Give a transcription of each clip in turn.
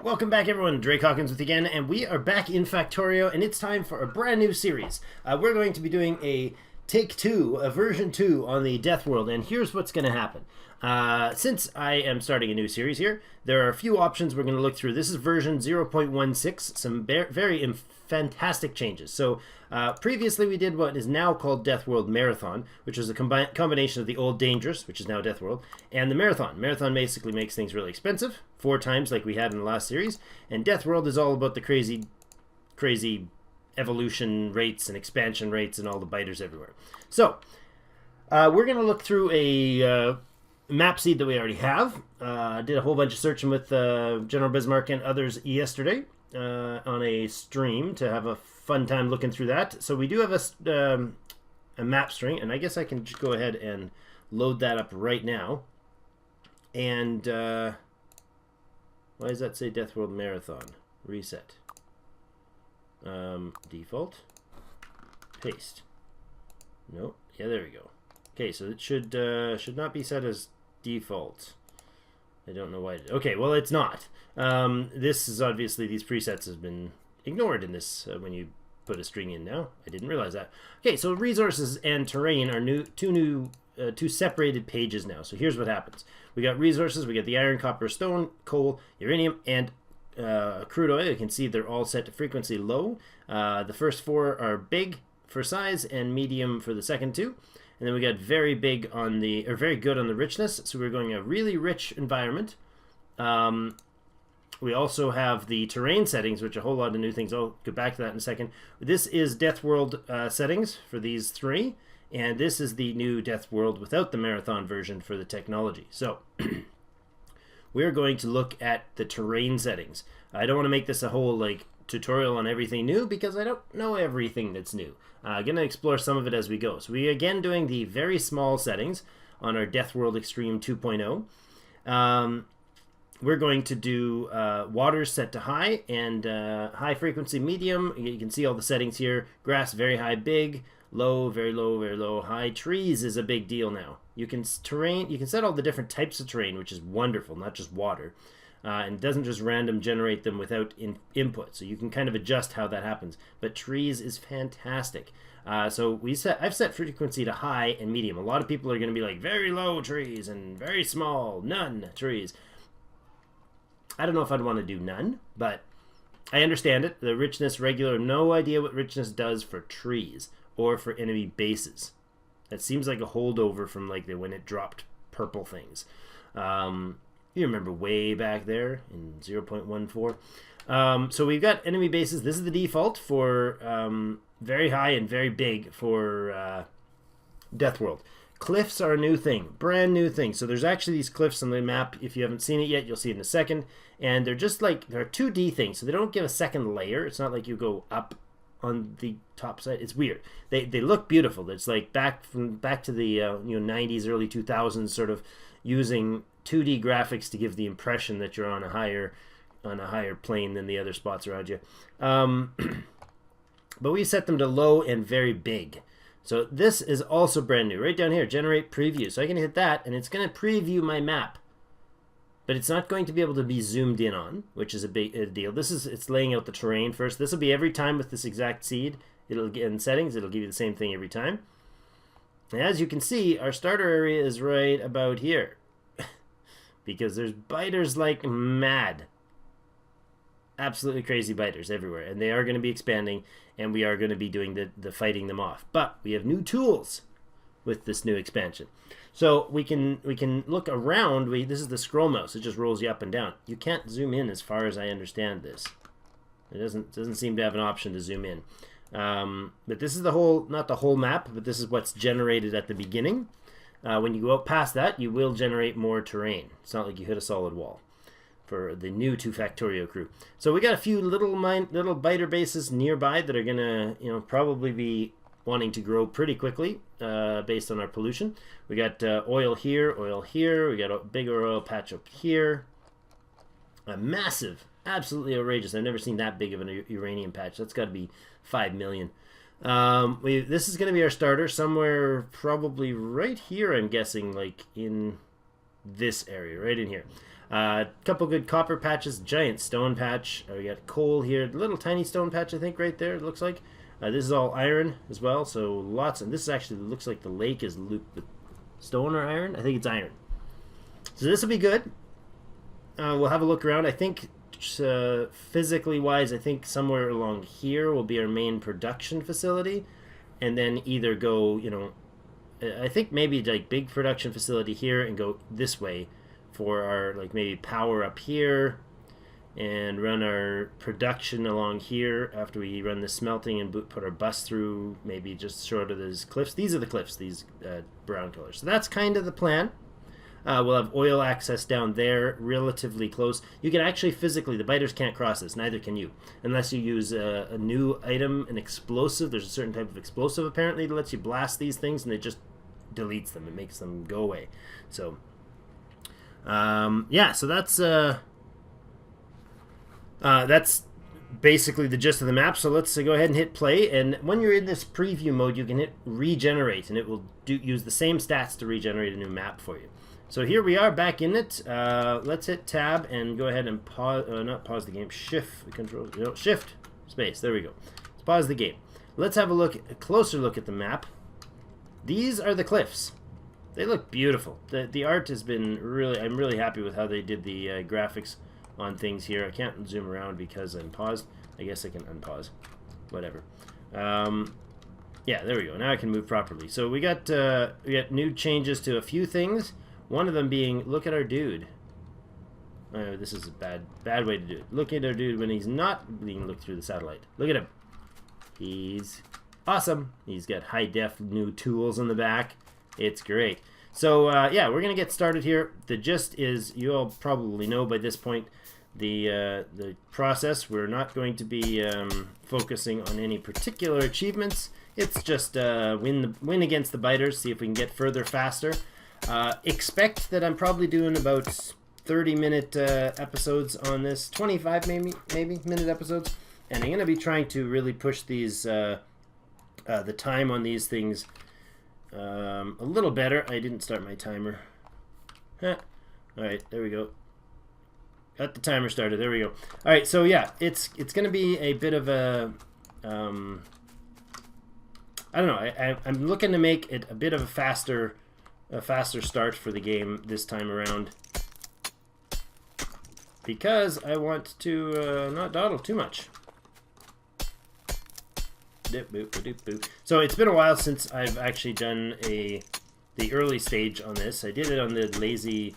Welcome back everyone, Drake Hawkins with you again, and we are back in Factorio, and it's time for a brand new series. We're going to be doing a take 2, a version 2 on the Deathworld, and here's what's going to happen. Since I am starting a new series here, there are a few options we're going to look through. This is version 0.16, some very fantastic changes. So previously we did what is now called Deathworld Marathon, which is a combination of the old Dangerous, which is now Deathworld, and the Marathon. Marathon basically makes things really expensive, 4 times like we had in the last series, and Deathworld is all about the crazy evolution rates and expansion rates and all the biters everywhere. So we're going to look through a map seed that we already have. Did a whole bunch of searching with General Bismarck and others yesterday on a stream to have a fun time looking through that. So we do have a map string, and I guess I can just go ahead and load that up right now. And why does that say Deathworld Marathon? Reset. Default. Paste. Nope. Yeah, there we go. Okay, so it should not be set as default. I don't know why. Okay, well it's not. This is obviously, these presets have been ignored in this when you put a string in now. I didn't realize that. Okay, so resources and terrain are two separated pages now. So here's what happens. We got resources. We got the iron, copper, stone, coal, uranium, and crude oil. You can see they're all set to frequency low. The first 4 are big for size and medium for the second 2. And then we got very big on the, or very good on the richness. So we're going a really rich environment. We also have the terrain settings, which are a whole lot of new things. I'll get back to that in a second. This is Deathworld settings for these 3. And this is the new Deathworld without the Marathon version for the technology. So we're going to look at the terrain settings. I don't want to make this a whole tutorial on everything new because I don't know everything that's new. I'm going to explore some of it as we go. So we're again doing the very small settings on our Deathworld Extreme 2.0. We're going to do water set to high and high frequency medium. You can see all the settings here. Grass very high, big, low, very low, very low, high. Trees is a big deal now. You can set all the different types of terrain, which is wonderful, not just water. And it doesn't just random generate them without input. So you can kind of adjust how that happens. But trees is fantastic. So I've set frequency to high and medium. A lot of people are going to be like very low trees and very small, none trees. I don't know if I'd want to do none, but I understand it. The richness, regular, no idea what richness does for trees or for enemy bases. That seems like a holdover from when it dropped purple things. You remember way back there in 0.14. So we've got enemy bases. This is the default for very high and very big for Deathworld. Cliffs are a new thing, brand new thing. So there's actually these cliffs on the map. If you haven't seen it yet, you'll see it in a second. And they're just they're 2D things, so they don't give a second layer. It's not like you go up on the top side. It's weird. They look beautiful. It's like back to the 90s, early 2000s, sort of using 2D graphics to give the impression that you're on a higher plane than the other spots around you. But we set them to low and very big. So this is also brand new. Right down here, generate preview. So I can hit that, and it's going to preview my map. But it's not going to be able to be zoomed in on, which is a big deal. It's laying out the terrain first. This will be every time with this exact seed. It'll get in settings. It'll give you the same thing every time. And as you can see, our starter area is right about here. Because there's biters like mad. Absolutely crazy biters everywhere. And they are going to be expanding, and we are going to be doing the fighting them off. But we have new tools with this new expansion. So we can look around. This is the scroll mouse. It just rolls you up and down. You can't zoom in as far as I understand this. It doesn't seem to have an option to zoom in. But this is not the whole map, but this is what's generated at the beginning. When you go out past that, you will generate more terrain. It's not like you hit a solid wall for the new 2 Factorio crew. So we got a few little biter bases nearby that are gonna probably be wanting to grow pretty quickly based on our pollution. We got oil here. We got a bigger oil patch up here. A massive, absolutely outrageous. I've never seen that big of an uranium patch. That's got to be 5 million. This is going to be our starter somewhere probably right here, I'm guessing, in this area, right in here. Couple good copper patches, giant stone patch. We got coal here, little tiny stone patch I think right there. It looks like this is all iron as well. So lots, and this is actually looks like the lake is looped with stone or iron. I think it's iron. So this will be good. We'll have a look around. I think physically wise, I think somewhere along here will be our main production facility, and then either go, you know, I think maybe like big production facility here and go this way for our like maybe power up here and run our production along here after we run the smelting and put our bus through maybe just short of these cliffs. These are the cliffs, these brown colors. So that's kind of the plan. We'll have oil access down there, relatively close. You can actually physically, the biters can't cross this, neither can you, unless you use a new item, an explosive. There's a certain type of explosive apparently that lets you blast these things, and it just deletes them. It makes them go away. So, yeah, so that's basically the gist of the map. So let's go ahead and hit play. And when you're in this preview mode, you can hit regenerate, and it will use the same stats to regenerate a new map for you. So here we are back in it. Let's hit tab and go ahead and pause, not pause the game, shift control, no, shift space. There we go. Let's pause the game. Let's have a closer look at the map. These are the cliffs. They look beautiful. The art has been really, I'm really happy with how they did the graphics on things here. I can't zoom around because I'm paused. I guess I can unpause. Whatever. Yeah, there we go. Now I can move properly. So we got new changes to a few things. One of them being, look at our dude. This is a bad way to do it. Look at our dude when he's not being looked through the satellite. Look at him. He's awesome. He's got high def new tools in the back. It's great. So yeah, we're gonna get started here. The gist is, you all probably know by this point the process. We're not going to be focusing on any particular achievements. It's just win against the biters. See if we can get further faster. Expect that I'm probably doing about 30-minute episodes on this, 25 maybe minute episodes, and I'm going to be trying to really push these the time on these things a little better. I didn't start my timer. All right, there we go. Got the timer started. There we go. All right, so yeah, it's going to be a bit of a I don't know. I'm looking to make it a bit of a faster start for the game this time around, because I want to not dawdle too much. So it's been a while since I've actually done the early stage on this. I did it on the lazy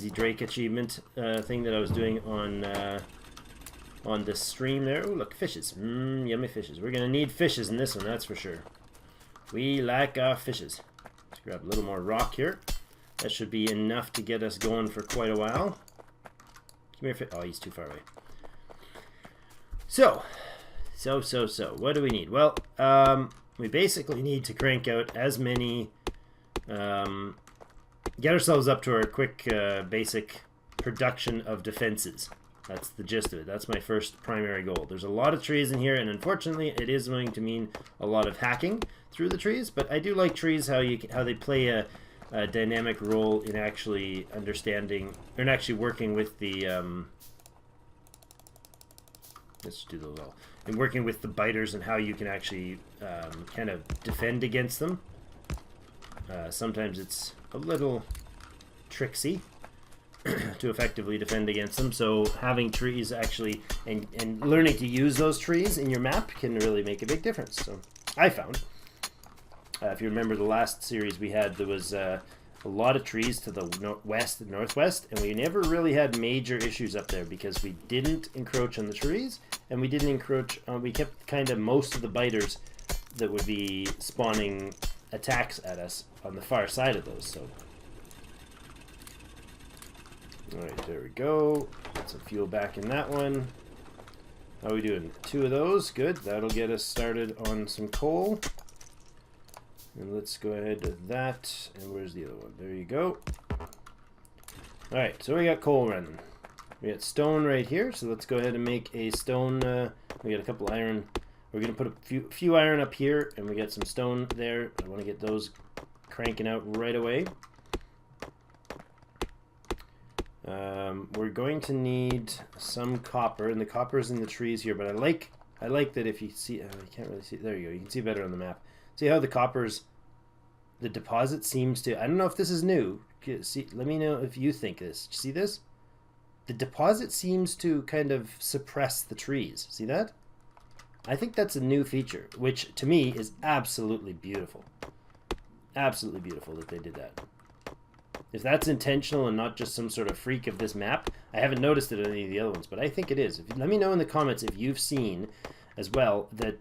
Drake achievement thing that I was doing on the stream there. Oh, look, fishes. Yummy fishes. We're gonna need fishes in this one, that's for sure. We like our fishes. Let's grab a little more rock here. That should be enough to get us going for quite a while. Come here, oh, he's too far away. So, what do we need? Well, we basically need to crank out as many, get ourselves up to our quick, basic production of defenses. That's the gist of it. That's my first primary goal. There's a lot of trees in here, and unfortunately, it is going to mean a lot of hacking through the trees. But I do like trees, how they play a dynamic role in actually understanding and actually working with the. Let's do those all. And working with the biters and how you can actually kind of defend against them. Sometimes it's a little tricksy to effectively defend against them. So having trees actually and learning to use those trees in your map can really make a big difference. So I found, if you remember the last series we had, there was a lot of trees to the west and northwest, and we never really had major issues up there because we didn't encroach on the trees, and we didn't encroach on, we kept kind of most of the biters that would be spawning attacks at us on the far side of those. So alright, there we go. Put some fuel back in that one. How are we doing? 2 of those. Good. That'll get us started on some coal. And let's go ahead to that. And where's the other one? There you go. Alright, so we got coal running. We got stone right here, so let's go ahead and make a stone. We got a couple iron. We're going to put a few iron up here, and we got some stone there. I want to get those cranking out right away. We're going to need some copper, and the copper is in the trees here, but I like that if you see, you can't really see, there you go, you can see better on the map. See how the the deposit seems to, I don't know if this is new, see, let me know if you think this. See this? The deposit seems to kind of suppress the trees. See that? I think that's a new feature, which to me is absolutely beautiful. Absolutely beautiful that they did that. If that's intentional and not just some sort of freak of this map, I haven't noticed it in any of the other ones, but I think it is. Let me know in the comments if you've seen as well that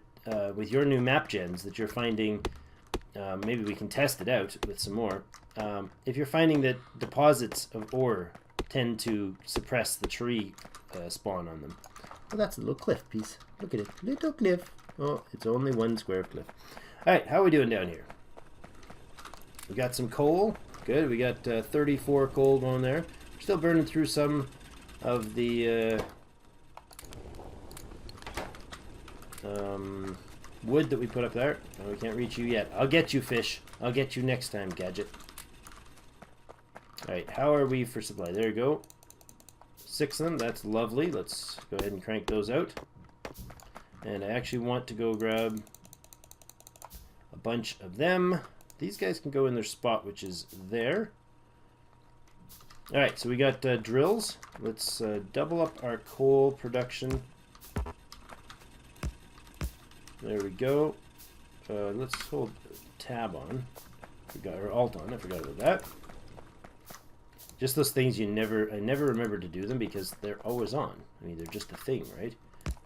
with your new map gens that you're finding, maybe we can test it out with some more, if you're finding that deposits of ore tend to suppress the tree spawn on them. Well, that's a little cliff piece. Look at it. Little cliff. Oh, it's only one square cliff. Alright, how are we doing down here? We got some coal. Good. We got 34 coal going there. We're still burning through some of the wood that we put up there. Oh, we can't reach you yet. I'll get you, fish. I'll get you next time, Gadget. Alright, how are we for supply? There you go. 6 of them. That's lovely. Let's go ahead and crank those out. And I actually want to go grab a bunch of them. These guys can go in their spot, which is there. Alright, so we got drills. Let's double up our coal production. There we go. Let's hold tab on. Or alt on. I forgot about that. Just those things I never remember to do them because they're always on. I mean, they're just a thing, right?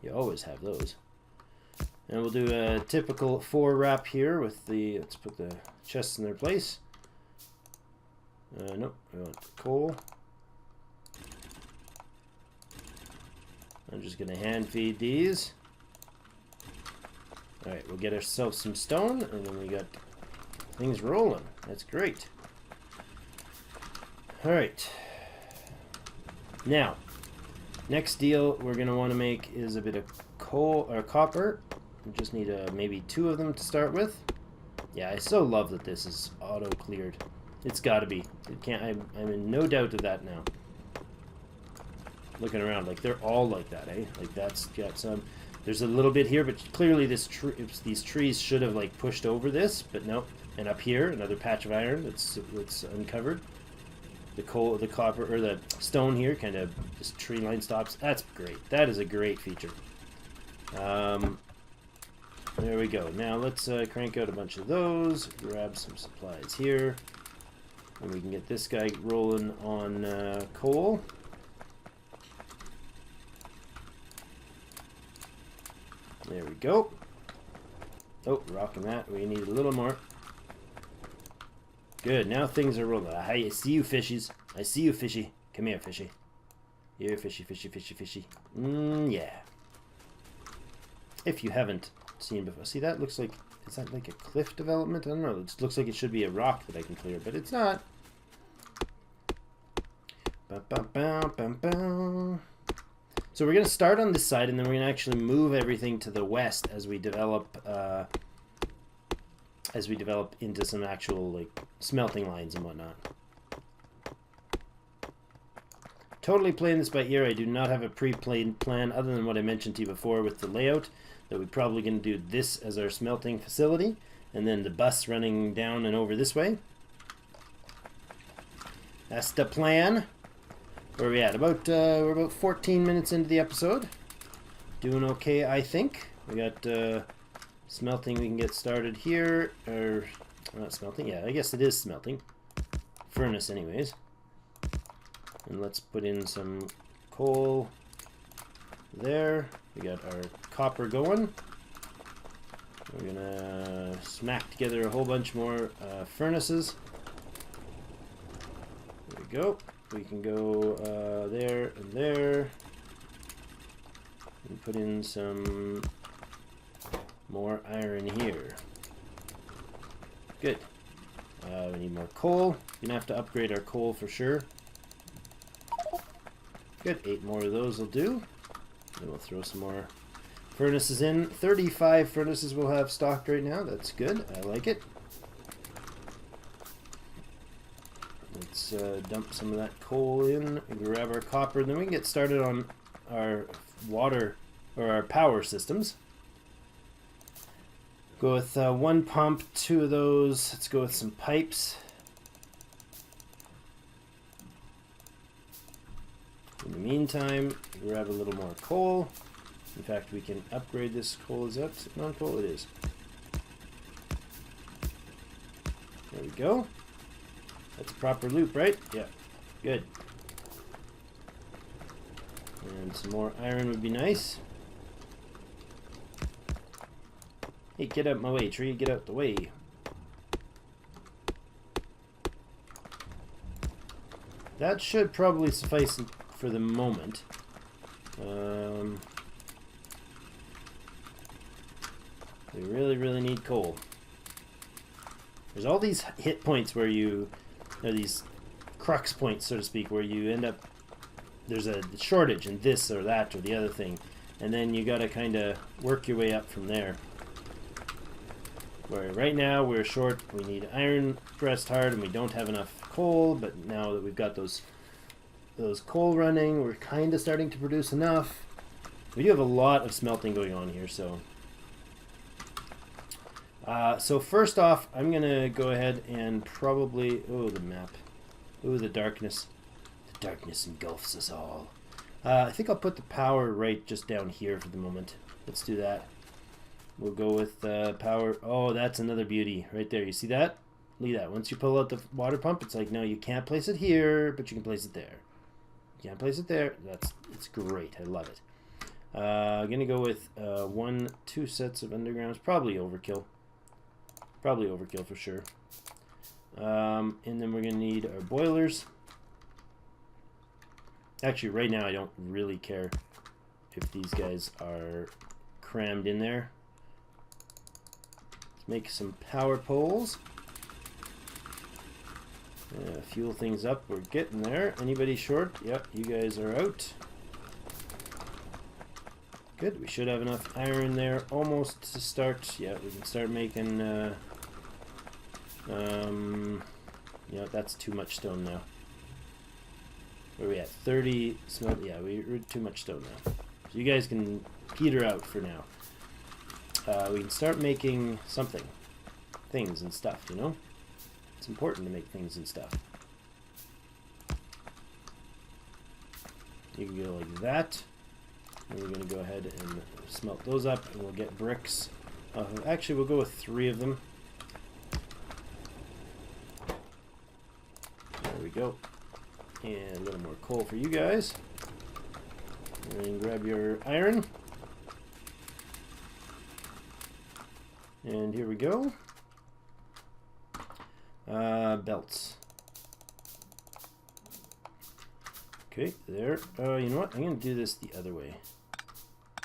You always have those. And we'll do a typical 4 wrap here with the, let's put the chests in their place. Nope, we want coal. I'm just going to hand feed these. Alright, we'll get ourselves some stone, and then we got things rolling. That's great. Alright. Now, next deal we're going to want to make is a bit of coal or copper. We just need maybe 2 of them to start with. Yeah, I so love that this is auto cleared. It's got to be. It can't. I'm in no doubt of that now. Looking around, like they're all like that, eh? Like that's got some. There's a little bit here, but clearly these trees should have like pushed over this, but no. And up here, another patch of iron that's uncovered. The coal, the copper, or the stone here, kind of this tree line stops. That's great. That is a great feature. There we go. Now let's crank out a bunch of those. Grab some supplies here, and we can get this guy rolling on coal. There we go. Oh, rocking that. We need a little more. Good. Now things are rolling. I see you, fishies. I see you, fishy. Come here, fishy. Here, fishy, fishy, fishy, fishy. Yeah. If you haven't seen before. See, that looks like... Is that like a cliff development? I don't know. It looks like it should be a rock that I can clear, but it's not. So we're going to start on this side, and then we're going to actually move everything to the west as we develop into some actual like smelting lines and whatnot. Totally playing this by ear. I do not have a pre-planned plan other than what I mentioned to you before with the layout, that we're probably going to do this as our smelting facility, and then the bus running down and over this way. That's the plan. Where are we at? We're about 14 minutes into the episode. Doing okay, I think. We got smelting. We can get started here. Or not smelting. Yeah, I guess it is smelting. Furnace, anyways. And let's put in some coal there. We got our copper going. We're gonna smack together a whole bunch more furnaces. There we go. We can go there and there. And put in some more iron here. Good. We need more coal. We're gonna have to upgrade our coal for sure. Good. 8 more of those will do. Then we'll throw some more furnaces in. 35 furnaces we'll have stocked right now. That's good. I like it. Let's dump some of that coal in, grab our copper, then we can get started on our water or our power systems. Go with one pump, 2 of those. Let's go with some pipes. In the meantime, grab a little more coal. In fact, we can upgrade this coal. Is that non-coal? It is. There we go. That's a proper loop, right? Yeah. Good. And some more iron would be nice. Hey, get out my way, tree. Get out the way. That should probably suffice for the moment. We really need coal. There's all these hit points where you... these crux points, so to speak, where you end up... There's a shortage in this or that or the other thing. And then you gotta kind of work your way up from there. Where right now we're short, we need iron pressed hard, and we don't have enough coal, but now that we've got those coal running, we're kind of starting to produce enough. We do have a lot of smelting going on here, so... so first off, I'm going to go ahead and probably... Oh, the map. Oh, the darkness. The darkness engulfs us all. I think I'll put the power right just down here for the moment. Let's do that. We'll go with power. Oh, that's another beauty right there. You see that? Look at that. Once you pull out the water pump, it's like, no, you can't place it here, but you can place it there. You can't place it there. It's great. I love it. I'm going to go with 2 sets of undergrounds. Probably overkill. Probably overkill for sure. And then we're going to need our boilers. Actually, right now I don't really care if these guys are crammed in there. Let's make some power poles. Fuel things up. We're getting there. Anybody short? Yep, you guys are out. Good. We should have enough iron there almost to start. Yeah, we can start making... yeah, that's too much stone now. Where are we at? 30 smelt. Yeah, we're too much stone now. So you guys can peter out for now. We can start making something. Things and stuff, you know? It's important to make things and stuff. You can go like that. And we're going to go ahead and smelt those up, and we'll get bricks. Actually, we'll go with 3 of them. There we go. And a little more coal for you guys. And then grab your iron. And here we go. Belts. Okay, there. You know what? I'm going to do this the other way.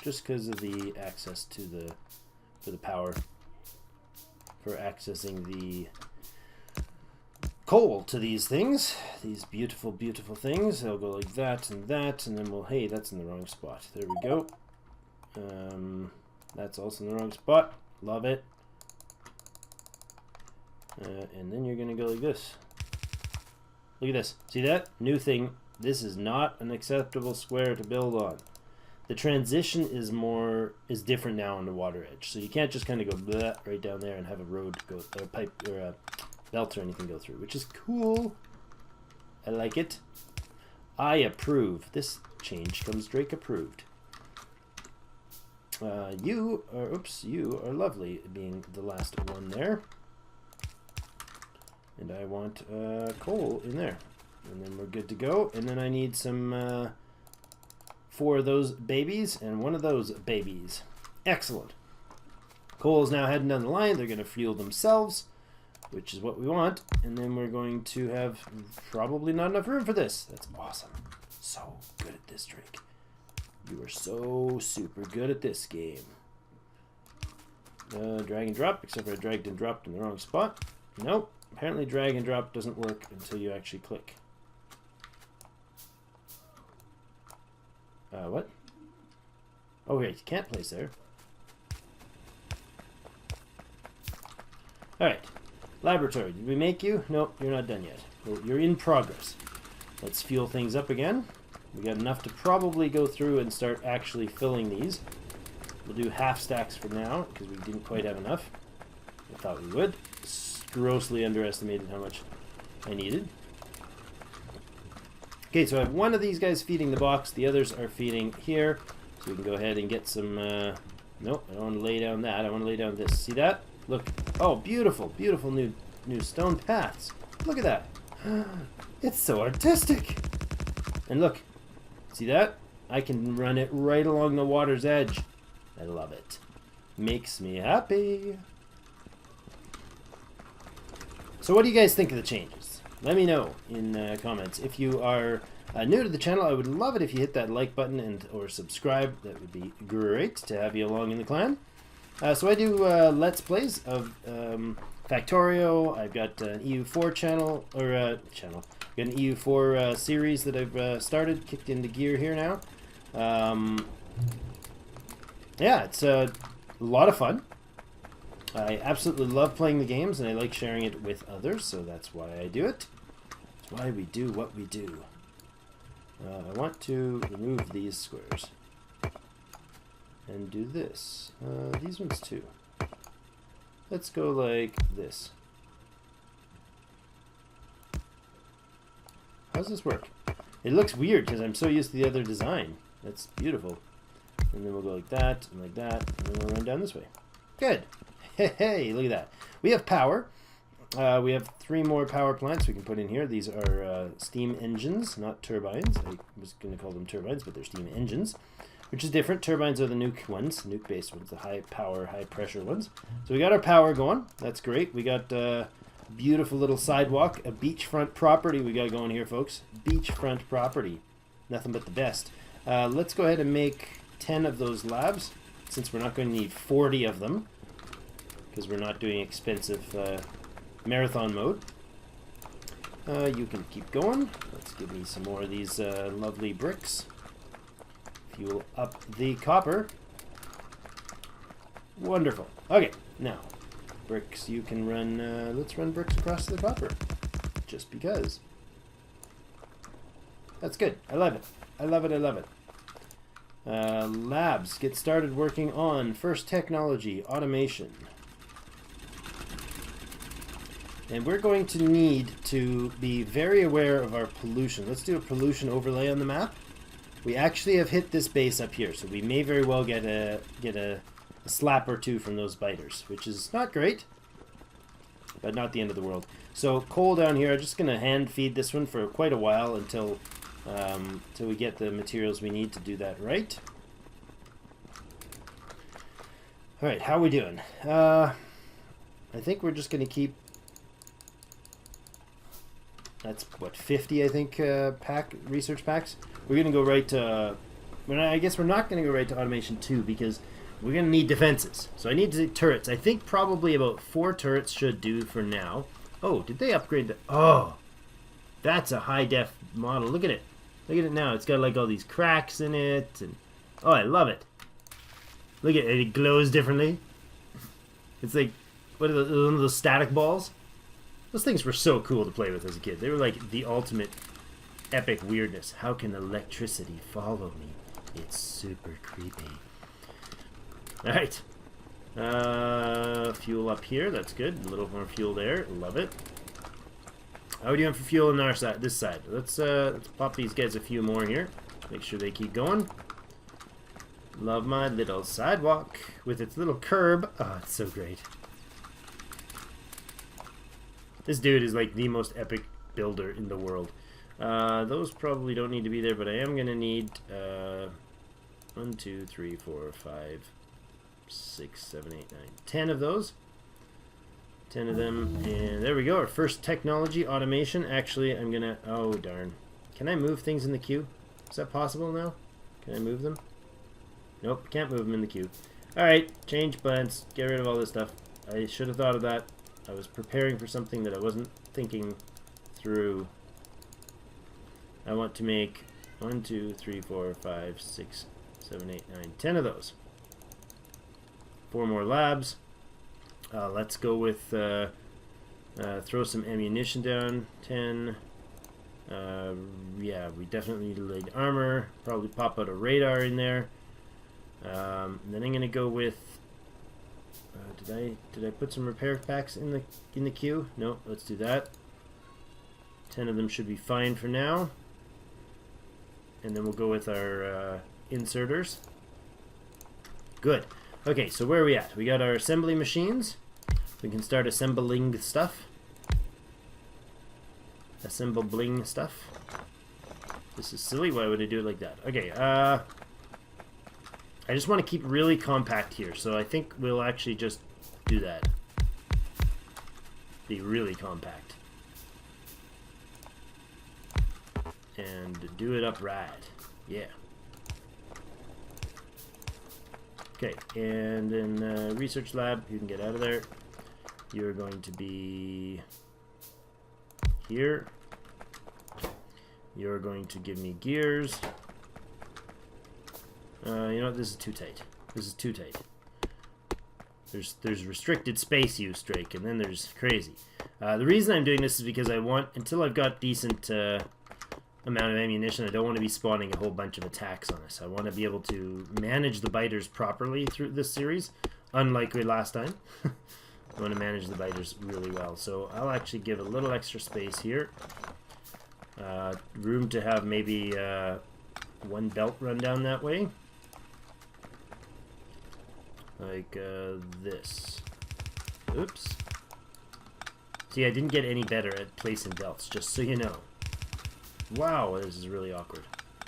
Just because of the access to the power. For accessing the coal to these things. These beautiful, beautiful things. They'll go like that, and then we'll... Hey, that's in the wrong spot. There we go. That's also in the wrong spot. Love it. And then you're going to go like this. Look at this. See that? New thing. This is not an acceptable square to build on. The transition is different now on the water edge. So you can't just kind of go bleh right down there and have a road go, or a pipe, or a belt or anything go through, which is cool. I like it. I approve. This change comes Drake approved. You are lovely, being the last one there. And I want coal in there. And then we're good to go. And then I need some 4 of those babies and 1 of those babies. Excellent. Coal is now heading down the line. They're going to fuel themselves, which is what we want. And then we're going to have probably not enough room for this. That's awesome. So good at this, Drake. You are so super good at this game. Drag and drop, except for I dragged and dropped in the wrong spot. Nope. Apparently drag and drop doesn't work until you actually click. What? Oh, wait, you can't place there. Alright. Laboratory, did we make you? Nope, you're not done yet. You're in progress. Let's fuel things up again. We got enough to probably go through and start actually filling these. We'll do half stacks for now, because we didn't quite have enough. I thought we would. Grossly underestimated how much I needed. Okay, so I have one of these guys feeding the box. The others are feeding here. So we can go ahead and get some... Nope, I don't want to lay down that. I want to lay down this. See that? Look. Oh, beautiful. Beautiful new stone paths. Look at that. It's so artistic. And look. See that? I can run it right along the water's edge. I love it. Makes me happy. So what do you guys think of the changes? Let me know in comments. If you are new to the channel, I would love it if you hit that like button and or subscribe. That would be great to have you along in the clan. So I do Let's Plays of Factorio. I've got an EU4 channel, or got an EU4 series that I've started, kicked into gear here now. Yeah, it's a lot of fun. I absolutely love playing the games, and I like sharing it with others, so that's why I do it. That's why we do what we do. I want to remove these squares. And do this. These ones too. Let's go like this. How does this work? It looks weird because I'm so used to the other design. That's beautiful. And then we'll go like that, and then we'll run down this way. Good. Hey, look at that. We have power. We have 3 more power plants we can put in here. These are steam engines, not turbines. I was going to call them turbines, but they're steam engines, which is different. Turbines are the nuke ones, nuke-based ones, the high power, high pressure ones. So we got our power going. That's great. We got a beautiful little sidewalk, a beachfront property we got going here, folks. Beachfront property. Nothing but the best. Let's go ahead and make 10 of those labs, since we're not going to need 40 of them, because we're not doing expensive marathon mode. You can keep going. Let's give me some more of these lovely bricks. Fuel up the copper. Wonderful. Okay, now bricks. You can run. Let's run bricks across the copper, just because. That's good. I love it. I love it. I love it. Labs. Get started working on first technology automation. And we're going to need to be very aware of our pollution. Let's do a pollution overlay on the map. We actually have hit this base up here, so we may very well get a slap or two from those biters, which is not great, but not the end of the world. So coal down here, I'm just going to hand feed this one for quite a while until we get the materials we need to do that right. All right, how are we doing? I think we're just going to keep. That's what, 50, I think, research packs. We're going to go right to... I guess we're not going to go right to automation 2 because we're going to need defenses. So I need to turrets. I think probably about 4 turrets should do for now. Oh, did they upgrade the... Oh, that's a high-def model. Look at it. Look at it now. It's got like all these cracks in it. And oh, I love it. Look at it. It glows differently. It's like, what are one of those static balls? Those things were so cool to play with as a kid. They were like the ultimate epic weirdness. How can electricity follow me? It's super creepy. Alright. Fuel up here. That's good. A little more fuel there. Love it. How are we doing for fuel on our side? This side. Let's pop these guys a few more here. Make sure they keep going. Love my little sidewalk with its little curb. Oh, it's so great. This dude is like the most epic builder in the world. Those probably don't need to be there, but I am going to need 1, 2, 3, 4, 5, 6, 7, 8, 9, 10 of those. 10 of them. And there we go. Our first technology automation. Actually, I'm going to... Oh, darn. Can I move things in the queue? Is that possible now? Can I move them? Nope, can't move them in the queue. Alright, change plans. Get rid of all this stuff. I should have thought of that. I was preparing for something that I wasn't thinking through. I want to make 1, 2, 3, 4, 5, 6, 7, 8, 9, 10 of those. 4 more labs. Let's go with Throw some ammunition down. 10. Yeah, we definitely need light armor. Probably pop out a radar in there. Then I'm gonna go with. Did I put some repair packs in the queue? No, let's do that. 10 of them should be fine for now. And then we'll go with our inserters. Good. Okay, so where are we at? We got our assembly machines. We can start assembling stuff. Assembling stuff. This is silly. Why would I do it like that? Okay, I just want to keep really compact here, so I think we'll actually just do that. Be really compact. And do it upright. Yeah. Okay, and then research lab, you can get out of there. You're going to be here. You're going to give me gears. You know what? This is too tight. This is too tight. There's restricted space use, Drake, and then there's crazy. The reason I'm doing this is because I want, until I've got decent amount of ammunition, I don't want to be spawning a whole bunch of attacks on us. I want to be able to manage the biters properly through this series, unlike we last time. I want to manage the biters really well. So I'll actually give a little extra space here. Room to have maybe one belt run down that way. Like this. Oops. See, I didn't get any better at placing belts, just so you know. Wow, this is really awkward.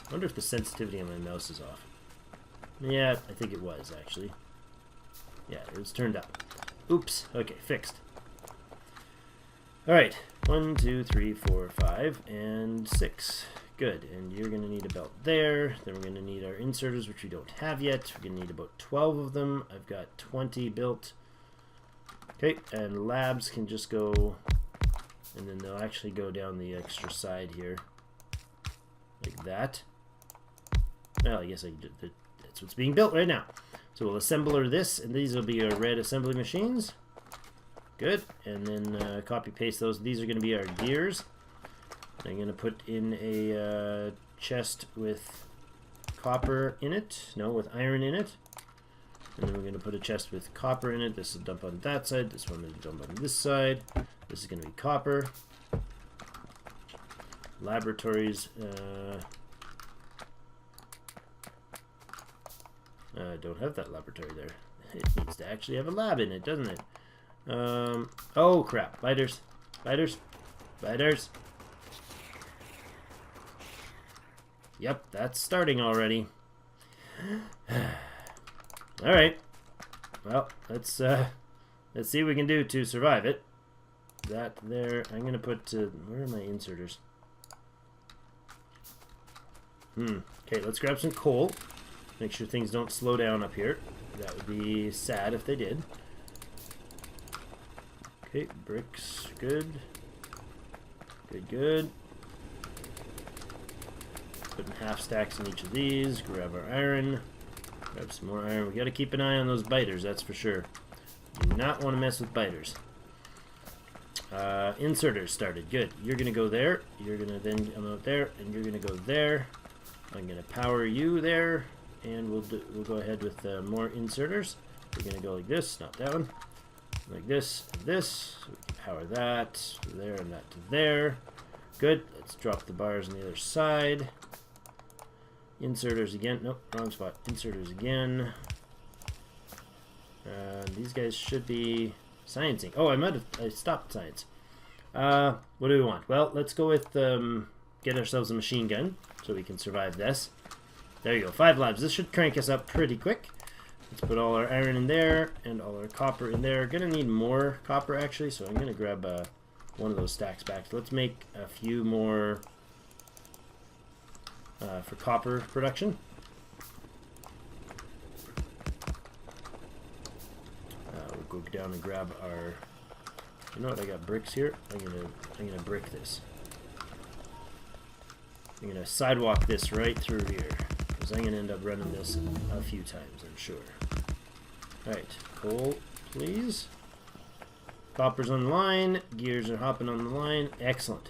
I wonder if the sensitivity on my mouse is off. Yeah, I think it was, actually. Yeah, it was turned up. Oops. Okay, fixed. Alright. 1, 2, 3, 4, 5, and 6. Good. And you're going to need a belt there. Then we're going to need our inserters, which we don't have yet. We're going to need about 12 of them. I've got 20 built. Okay, and labs can just go, and then they'll actually go down the extra side here. Like that. Well, I guess that's what's being built right now. So we'll assembler this, and these will be our red assembly machines. Good. And then copy paste those. These are going to be our gears. I'm going to put in a chest with copper in it. No, with iron in it. And then we're going to put a chest with copper in it. This will dump on that side. This one will dump on this side. This is going to be copper. Laboratories. I don't have that laboratory there. It needs to actually have a lab in it, doesn't it? Oh crap. Biters. Biters. Biters. Yep, that's starting already. Alright. Well, let's see what we can do to survive it. That there. I'm going to put... where are my inserters? Okay, let's grab some coal. Make sure things don't slow down up here. That would be sad if they did. Okay, bricks. Good. Good, good. Putting half stacks in each of these. Grab our iron. Grab some more iron. We got to keep an eye on those biters, that's for sure. Do not want to mess with biters. Inserters started. Good. You're going to go there. You're going to then come out there, and you're going to go there. I'm going to power you there, and we'll go ahead with more inserters. We're going to go like this, not that one. Like this and this. So we can power that to there and that to there. Good. Let's drop the bars on the other side. Inserters again. Nope, wrong spot. Inserters again. These guys should be sciencing. Oh, I stopped science. What do we want? Well, let's go with get ourselves a machine gun so we can survive this. There you go. 5 labs. This should crank us up pretty quick. Let's put all our iron in there and all our copper in there. Gonna need more copper actually, so I'm gonna grab one of those stacks back. So let's make a few more for copper production. We'll go down and grab our. You know what? I got bricks here. I'm gonna brick this. I'm gonna sidewalk this right through here because I'm gonna end up running this a few times, I'm sure. All right, coal, please. Copper's on the line. Gears are hopping on the line. Excellent.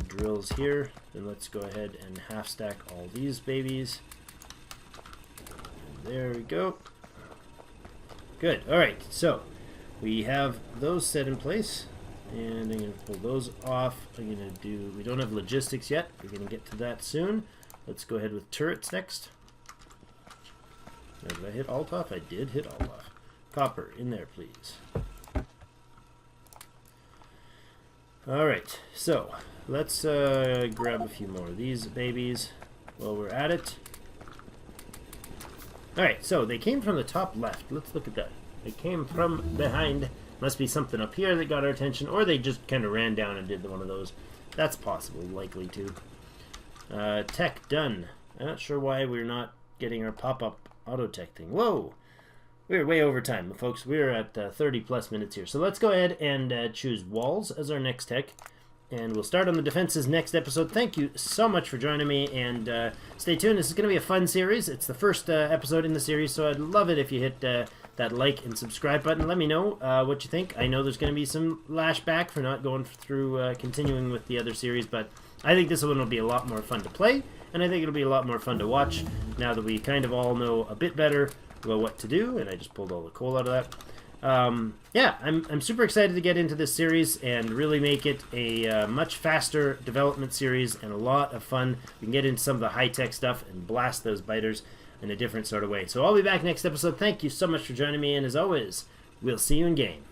Drills here. Then let's go ahead and half stack all these babies. And there we go. Good. Alright, so we have those set in place. And I'm going to pull those off. I'm going to do... We don't have logistics yet. We're going to get to that soon. Let's go ahead with turrets next. Did I hit alt off? I did hit alt off. Copper, in there, please. Alright, so let's grab a few more of these babies while we're at it. Alright, so they came from the top left. Let's look at that. They came from behind. Must be something up here that got our attention, or they just kind of ran down and did one of those. That's possible, likely too. Tech done. I'm not sure why we're not getting our pop-up auto tech thing. Whoa! We're way over time, folks. We're at 30 plus minutes here. So let's go ahead and choose walls as our next tech. And we'll start on the defenses next episode. Thank you so much for joining me, and stay tuned. This is going to be a fun series. It's the first episode in the series, so I'd love it if you hit that like and subscribe button. Let me know what you think. I know there's going to be some lashback for not going through continuing with the other series, but I think this one will be a lot more fun to play, and I think it'll be a lot more fun to watch now that we kind of all know a bit better about what to do. And I just pulled all the coal out of that. Yeah, I'm super excited to get into this series and really make it a much faster development series and a lot of fun. We can get into some of the high-tech stuff and blast those biters in a different sort of way. So I'll be back next episode. Thank you so much for joining me, and as always, we'll see you in game.